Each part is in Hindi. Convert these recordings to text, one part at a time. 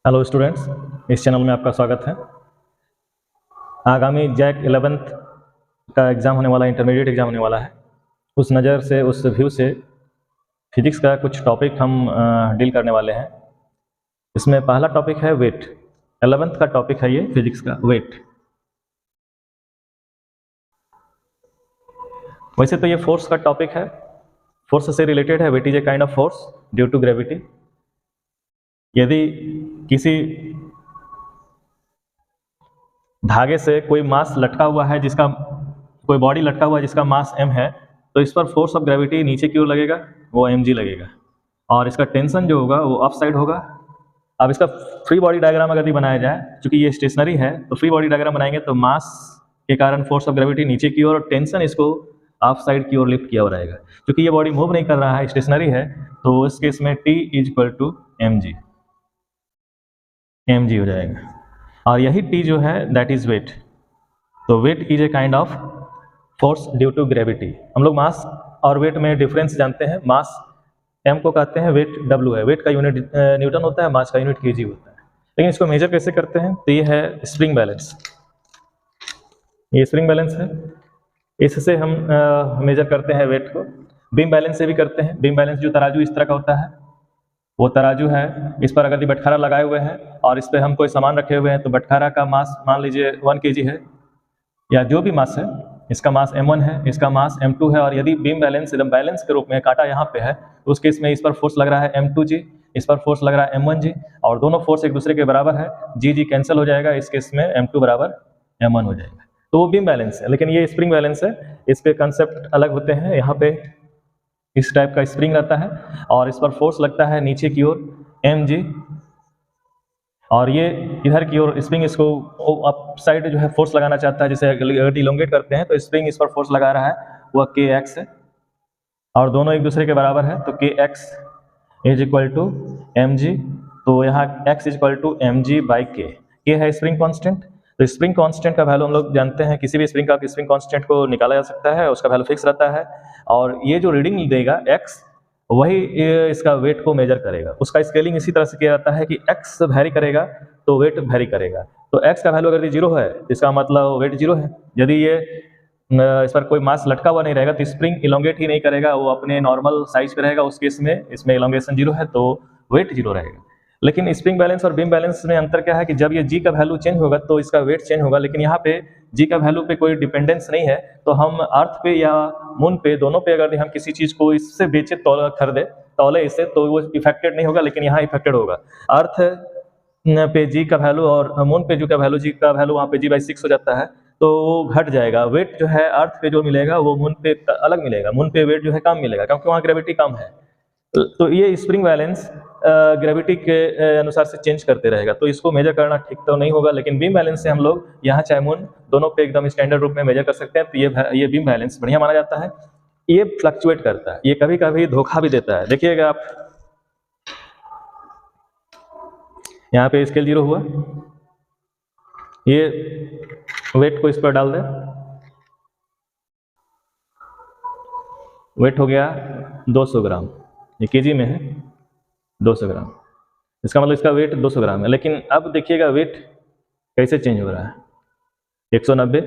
हेलो स्टूडेंट्स, इस चैनल में आपका स्वागत है। आगामी जैक 11th का एग्ज़ाम होने वाला है, इंटरमीडिएट एग्ज़ाम होने वाला है। उस नज़र से, उस व्यू से फिजिक्स का कुछ टॉपिक हम डील करने वाले हैं। इसमें पहला टॉपिक है वेट। 11th का टॉपिक है ये फिजिक्स का वेट। वैसे तो ये फोर्स का टॉपिक है, फोर्स से रिलेटेड है। Weight is a kind of force due to gravity. यदि किसी धागे से कोई मास लटका हुआ है, जिसका कोई बॉडी लटका हुआ है जिसका मास m है, तो इस पर फोर्स ऑफ ग्रेविटी नीचे की ओर लगेगा, वो mg लगेगा, और इसका टेंशन जो होगा वो अप साइड होगा। अब इसका फ्री बॉडी डायग्राम अगर बनाया जाए, क्योंकि ये स्टेशनरी है, तो फ्री बॉडी डायग्राम बनाएंगे तो मास के कारण फोर्स ऑफ ग्रेविटी नीचे की ओर और टेंशन इसको अप साइड की ओर लिफ्ट किया ओर आएगा। क्योंकि ये बॉडी मूव नहीं कर रहा है, स्टेशनरी है, तो इस केस में T is equal to mg हो जाएगा, और यही T जो है दैट इज वेट। तो weight is a kind of force due to gravity. हम लोग मास और वेट में डिफरेंस जानते हैं। मास m को कहते हैं, वेट w है। वेट का यूनिट न्यूटन होता है, मास का यूनिट kg होता है। लेकिन इसको मेजर कैसे करते हैं? तो ये है स्प्रिंग बैलेंस। ये स्प्रिंग बैलेंस है, इससे हम मेजर करते हैं वेट को। बीम बैलेंस से भी करते हैं। बीम बैलेंस जो तराजू इस तरह का होता है, वो तराजू है। इस पर अगर बटखारा लगाए हुए हैं और इस पर हम कोई सामान रखे हुए हैं, तो बटखारा का मास मान लीजिए 1 kg है, या जो भी मास है, इसका मास m1 है, इसका मास m2 है। और यदि बीम बैलेंस एकदम बैलेंस के रूप में काटा यहाँ पे है, तो उस केस में इस पर फोर्स लग रहा है m2g, इस पर फोर्स लग रहा है m1g, और दोनों फोर्स एक दूसरे के बराबर है। g कैंसिल हो जाएगा, इस केस में m2 बराबर m1 हो जाएगा। तो वो बीम बैलेंस है। लेकिन ये स्प्रिंग बैलेंस है, इस पे कंसेप्ट अलग होते हैं। यहाँ पे इस टाइप का स्प्रिंग रहता है और इस पर फोर्स लगता है नीचे की ओर mg, और ये इधर की ओर स्प्रिंग इसको अप साइड जो है फोर्स लगाना चाहता है। जैसे अगर इलोंगेट करते हैं तो स्प्रिंग इस पर फोर्स लगा रहा है, वह kx है, और दोनों एक दूसरे के बराबर है। तो kx is equal to mg। तो यहाँ x is equal to mg by k। ये है स्प्रिंग कांस्टेंट। तो स्प्रिंग कांस्टेंट का वैल्यू हम लोग जानते हैं, किसी भी स्प्रिंग का स्प्रिंग कांस्टेंट को निकाला जा सकता है, उसका वैल्यू फिक्स रहता है। और ये जो रीडिंग देगा x, वही इसका वेट को मेजर करेगा। उसका स्केलिंग इसी तरह से किया जाता है कि x वैरी करेगा तो वेट वैरी करेगा। तो x का वैल्यू अगर 0 है, इसका मतलब वेट 0 है। यदि ये इस पर कोई मास लटका हुआ नहीं रहेगा, तो स्प्रिंग इलोंगेट ही नहीं करेगा, वो अपने नॉर्मल साइज पे रहेगा। उस केस में इसमें इलोंगेशन 0 है, तो वेट 0 रहेगा। लेकिन स्प्रिंग बैलेंस और बीम बैलेंस में अंतर क्या है कि जब ये g का वैल्यू चेंज होगा तो इसका वेट चेंज होगा। लेकिन यहाँ पे g का वैल्यू पे कोई डिपेंडेंस नहीं है, तो हम अर्थ पे या मून पे, दोनों पे अगर हम किसी चीज को इससे बेचे, खरीदे, तौले इससे, तो वो इफेक्टेड नहीं होगा। लेकिन यहाँ इफेक्टेड होगा। अर्थ पे g का वैल्यू और मून पे जो का वैल्यू, g का वैल्यू वहाँ पे g/6 हो जाता है, तो वो घट जाएगा। वेट जो है अर्थ पे जो मिलेगा वो मून पे अलग मिलेगा। मून पे वेट जो है कम मिलेगा, क्योंकि वहाँ ग्रेविटी कम है। तो ये स्प्रिंग बैलेंस ग्रेविटी के अनुसार से चेंज करते रहेगा, तो इसको मेजर करना ठीक तो नहीं होगा। लेकिन बीम बैलेंस से हम लोग यहाँ चाहे मून, दोनों पे एकदम स्टैंडर्ड रूप में मेजर कर सकते हैं। तो ये बीम बैलेंस बढ़िया माना जाता है। ये फ्लक्चुएट करता है, ये कभी कभी धोखा भी देता है। देखिएगा आप, यहाँ पे स्केल 0 हुआ, ये वेट को इस पर डाल दे, वेट हो गया 200 ग्राम, ये केजी में है 200 ग्राम, इसका मतलब इसका वेट 200 ग्राम है। लेकिन अब देखिएगा वेट कैसे चेंज हो रहा है। 190,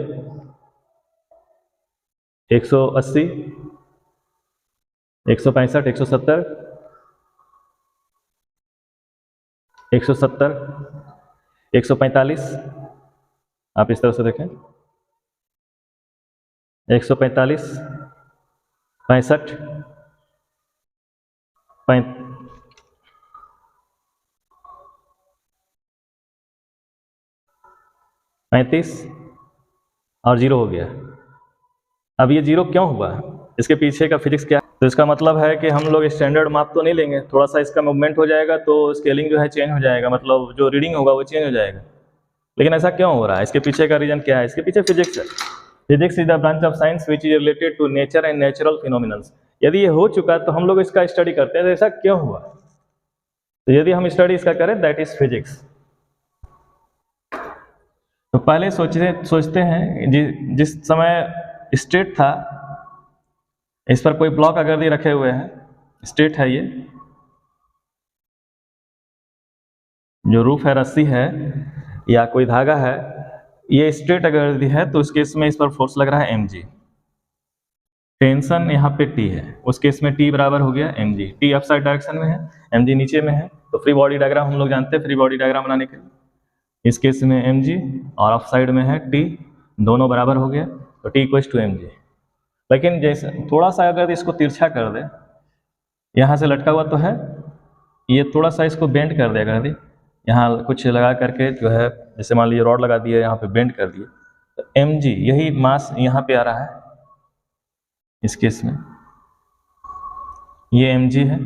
180, 165, 170, 170, 145, आप इस तरह से देखें, 145, 65, 35 और 0 हो गया। अब ये 0 क्यों हुआ? इसके पीछे का फिजिक्स क्या है? तो इसका मतलब है कि हम लोग स्टैंडर्ड माप तो नहीं लेंगे, थोड़ा सा इसका मूवमेंट हो जाएगा तो स्केलिंग जो है चेंज हो जाएगा, मतलब जो रीडिंग होगा वो चेंज हो जाएगा। लेकिन ऐसा क्यों हो रहा है? इसके पीछे का रीजन क्या है? इसके पीछे फिजिक्स है। Physics is the branch of science which is related to nature and natural phenomenals. यदि ये हो चुका तो हम लोग इसका स्टडी करते हैं, तो ऐसा क्यों हुआ? तो यदि हम स्टडी इसका करें, दैट इज फिजिक्स। तो पहले सोचते हैं जिस समय स्टेट था, इस पर कोई ब्लॉक अगर ये रखे हुए हैं, स्टेट है ये, जो रूफ है, रस्सी है या कोई धागा है, ये स्ट्रेट अगर है तो उस केस में इस पर फोर्स लग रहा है mg। टेंशन यहाँ पे T है, उस केस में T बराबर हो गया mg। T up side direction में है, mg नीचे में है, तो फ्री बॉडी डायग्राम हम लोग जानते हैं, फ्री बॉडी डायग्राम बनाने के लिए इस केस में mg और अप साइड में है T, दोनों बराबर हो गया, तो T इक्वल्स टू mg। लेकिन जैसे थोड़ा सा अगर इसको तिरछा कर दे, यहाँ से लटका हुआ तो है, ये थोड़ा सा इसको बेंड कर दे, अगर यहाँ कुछ लगा करके जो है, जैसे मान लीजिए रॉड लगा दिए, यहाँ पे बेंड कर दिए, तो mg यही मास यहाँ पे आ रहा है इस केस में, ये mg है,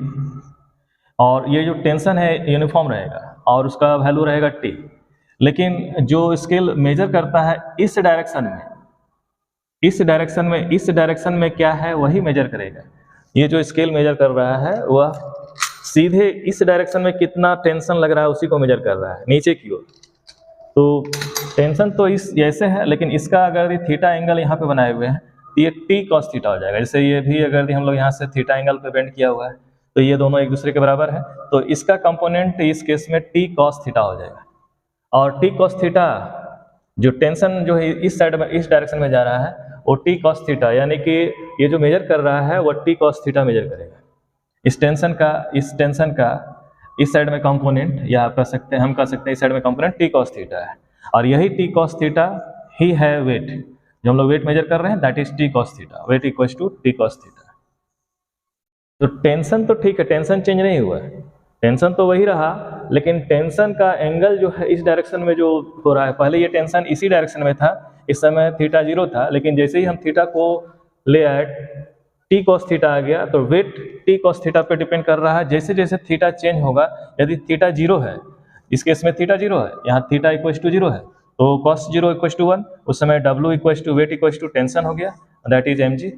और ये जो टेंशन है यूनिफॉर्म रहेगा और उसका वैल्यू रहेगा T। लेकिन जो स्केल मेजर करता है इस डायरेक्शन में, इस डायरेक्शन में क्या है वही मेजर करेगा। ये जो स्केल मेजर कर रहा है वह सीधे इस डायरेक्शन में कितना टेंशन लग रहा है उसी को मेजर कर रहा है, नीचे की ओर। तो टेंशन तो इस ऐसे है, लेकिन इसका अगर थीटा एंगल यहाँ पे बनाए हुए हैं तो ये T cos थीटा हो जाएगा। जैसे ये भी अगर हम लोग यहाँ से थीटा एंगल पे बेंड किया हुआ है तो ये दोनों एक दूसरे के बराबर है, तो इसका कंपोनेंट इस केस में T cos थीटा हो जाएगा। और T cos थीटा जो टेंशन जो है इस साइड में, इस डायरेक्शन में जा रहा है, वो T cos थीटा, यानी कि ये जो मेजर कर रहा है वो T cos थीटा मेजर करेगा। इस टेंशन का इस साइड में कंपोनेंट, या आप कह सकते हैं, हम कह सकते हैं इस साइड में कंपोनेंट T cos थीटा है, और यही T cos थीटा ही है वेट, जो हम लोग वेट मेजर कर रहे हैं, that is T cos theta, weight equals to T cos theta. तो टेंशन तो ठीक है, टेंशन चेंज नहीं हुआ है, टेंशन तो वही रहा, लेकिन टेंशन का एंगल जो है इस डायरेक्शन में जो हो रहा है, पहले ये टेंशन इसी डायरेक्शन में था, इस समय थीटा 0 था, लेकिन जैसे ही हम थीटा को ले आए T cos थीटा आ गया, तो वेट T cos थीटा पे डिपेंड कर रहा है। जैसे जैसे थीटा चेंज होगा, यदि थीटा 0 है, इस केस में थीटा 0 है, यहाँ थीटा इक्वल्स टू 0 है, तो cos 0 इक्वल्स टू 1, उस समय W equals to weight equals to tension हो गया, दैट इज mg।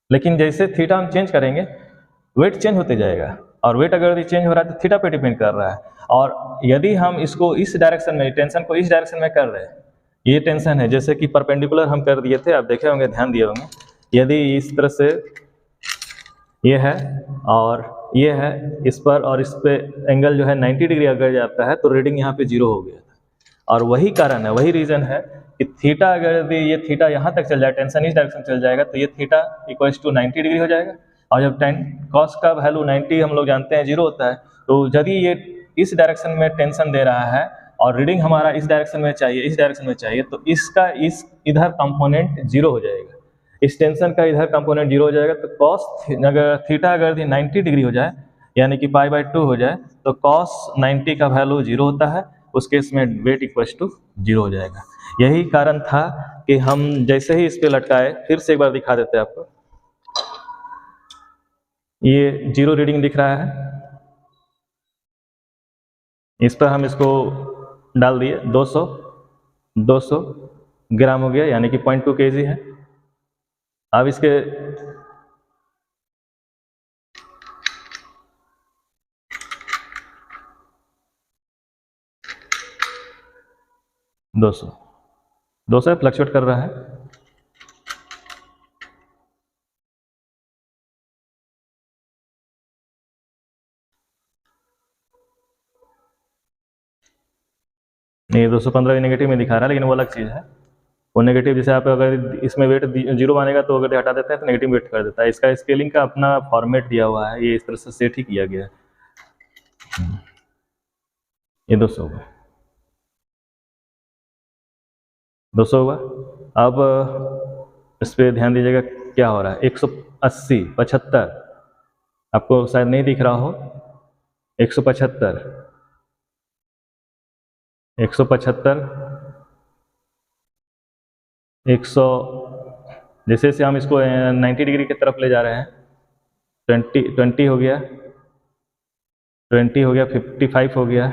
लेकिन जैसे थीटा हम चेंज करेंगे, वेट चेंज होते जाएगा, और वेट अगर चेंज हो रहा है तो थीटा पे डिपेंड कर रहा है। और यदि हम इसको इस डायरेक्शन में, टेंशन को इस डायरेक्शन में कर रहे हैं, ये टेंशन है, जैसे कि परपेंडिकुलर हम कर दिए थे, आप देखे होंगे, ध्यान दिए होंगे, यदि इस तरह से ये है और ये है, इस पर और इस पे एंगल जो है 90 डिग्री अगर जाता है तो रीडिंग यहाँ पे 0 हो गया था। और वही कारण है, वही रीजन है कि थीटा, अगर ये थीटा यहाँ तक चल जाए, टेंशन इस डायरेक्शन चल जाएगा, तो ये थीटा इक्वल्स टू 90 डिग्री हो जाएगा। और जब कॉस का वैल्यू 90 हम लोग जानते हैं 0 होता है, तो यदि ये इस डायरेक्शन में टेंशन दे रहा है और रीडिंग हमारा इस डायरेक्शन में चाहिए, इस डायरेक्शन में चाहिए, तो इसका इस इधर कंपोनेंट 0 हो जाएगा, इस टेंशन का इधर कंपोनेंट 0 हो जाएगा। तो कॉस अगर थीटा अगर 90 डिग्री हो जाए, यानी कि π/2 हो जाए, तो कॉस 90 का वैल्यू 0 होता है, उस केस में वेट इक्वल्स टू 0 हो जाएगा। यही कारण था कि हम जैसे ही इस पे लटकाए, फिर से एक बार दिखा देते हैं आपको, ये 0 रीडिंग दिख रहा है, इस पर हम इसको डाल दिए, 200 ग्राम हो गया, यानी कि 0.2 kg है। अब इसके दो सौ फ्लक्चुएट कर रहा है। नहीं, 215 नेगेटिव में दिखा रहा है, लेकिन वो अलग चीज़ है। वो नेगेटिव, जैसे आप अगर इसमें वेट 0 मानेगा तो अगर हटा देता है तो नेगेटिव वेट कर देता है। इसका स्केलिंग का अपना फॉर्मेट दिया हुआ है, ये इस तरह से सेट ही किया गया है। ये 200 होगा, 200 होगा। अब इस पर ध्यान दीजिएगा क्या हो रहा है, 180, 75, आपको शायद नहीं दिख रहा हो, 175, 100, जैसे जैसे हम इसको 90 डिग्री की तरफ ले जा रहे हैं, 20 हो गया, 20 हो गया, 55 हो गया,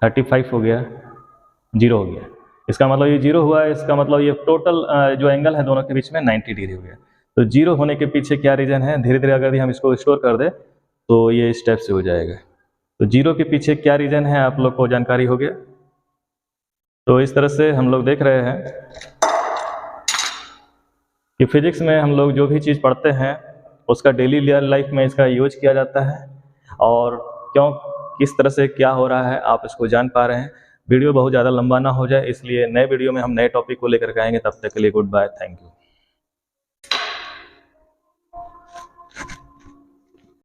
35 हो गया, 0 हो गया। इसका मतलब ये 0 हुआ है, इसका मतलब ये टोटल जो एंगल है दोनों के बीच में 90 डिग्री हो गया। तो 0 होने के पीछे क्या रीजन है, धीरे धीरे अगर हम इसको स्टोर कर दे तो ये स्टेप से हो जाएगा। तो 0 के पीछे क्या रीजन है आप लोग को जानकारी हो गया। तो इस तरह से हम लोग देख रहे हैं कि फिजिक्स में हम लोग जो भी चीज़ पढ़ते हैं उसका डेली लाइफ में इसका यूज किया जाता है। और क्यों किस तरह से क्या हो रहा है आप इसको जान पा रहे हैं। वीडियो बहुत ज़्यादा लंबा ना हो जाए इसलिए नए वीडियो में हम नए टॉपिक को लेकर के आएंगे। तब तक के लिए गुड बाय, थैंक यू।